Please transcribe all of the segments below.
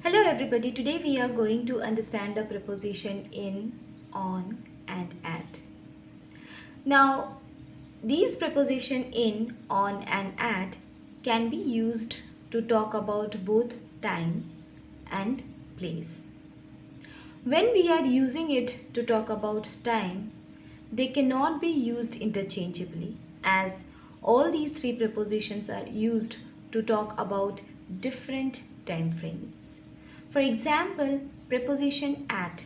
Hello everybody, today we are going to understand the preposition in, on and at. Now these preposition in, on and at can be used to talk about both time and place. When we are using it to talk about time, they cannot be used interchangeably as all these three prepositions are used to talk about different time frames. For example, preposition at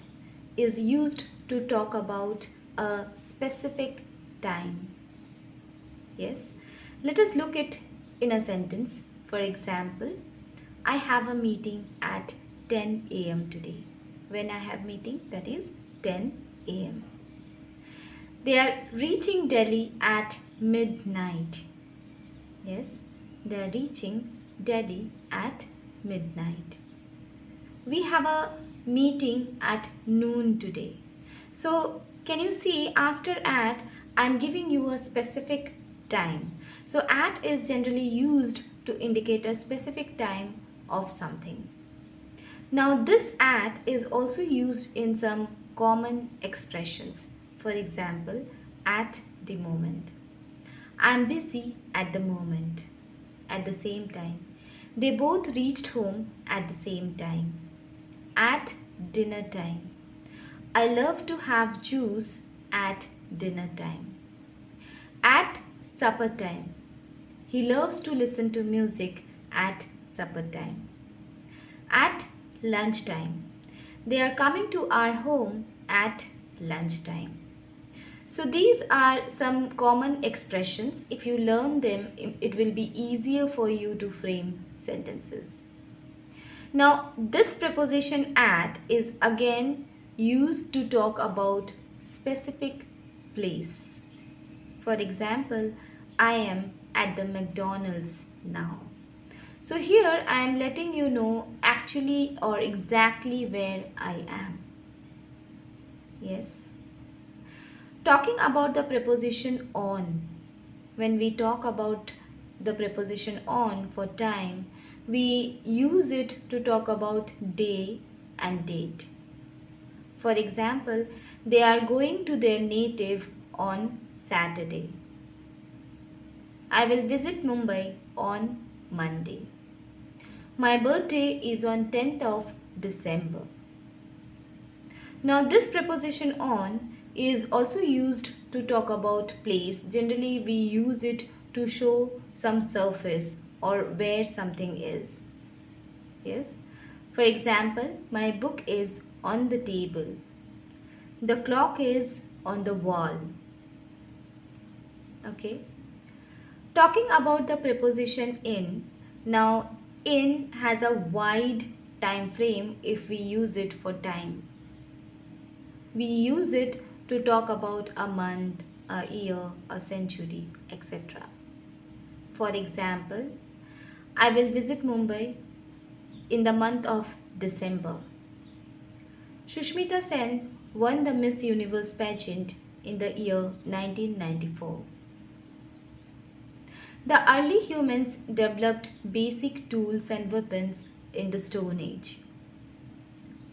is used to talk about a specific time. Yes, let us look at in a sentence. For example, I have a meeting at 10 a.m. today. When I have meeting, that is 10 a.m. They are reaching Delhi at midnight. Yes, they are reaching Delhi at midnight. We have a meeting at noon today. So can you see after at, I'm giving you a specific time. So at is generally used to indicate a specific time of something. Now this at is also used in some common expressions. For example, at the moment. I'm busy at the moment. At the same time. They both reached home at the same time. At dinner time. I love to have juice at dinner time. At supper time. He loves to listen to music at supper time. At lunchtime. They are coming to our home at lunchtime. So these are some common expressions. If you learn them, it will be easier for you to frame sentences. Now this preposition at is again used to talk about specific place. For example, I am at the McDonald's now. So here I am letting you know actually or exactly where I am. Yes. Talking about the preposition on. When we talk about the preposition on for time, we use it to talk about day and date. For example, they are going to their native on Saturday. I will visit Mumbai on Monday. My birthday is on 10th of December. Now this preposition on is also used to talk about place. Generally we use it to show some surface or where something is. Yes. For example, my book is on the table. The clock is on the wall. Okay. Talking about the preposition in. Now in has a wide time frame if we use it for time. We use it to talk about a month, a year, a century, etc. For example, I will visit Mumbai in the month of December. Shushmita Sen won the Miss Universe pageant in the year 1994. The early humans developed basic tools and weapons in the Stone Age.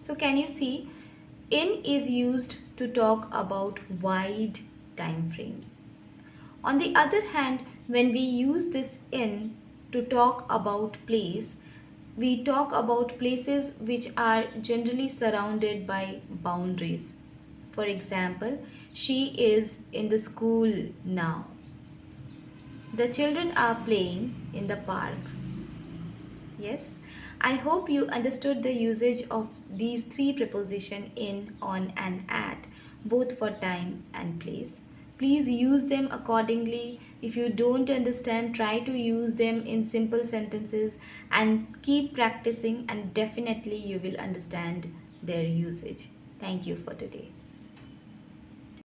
So can you see, in is used to talk about wide time frames. On the other hand, when we use this in to talk about place, we talk about places which are generally surrounded by boundaries. For example, she is in the school now. The children are playing in the park. Yes, I hope you understood the usage of these three prepositions in, on and at, both for time and place. Please use them accordingly. If you don't understand, try to use them in simple sentences and keep practicing, and definitely you will understand their usage. Thank you for today.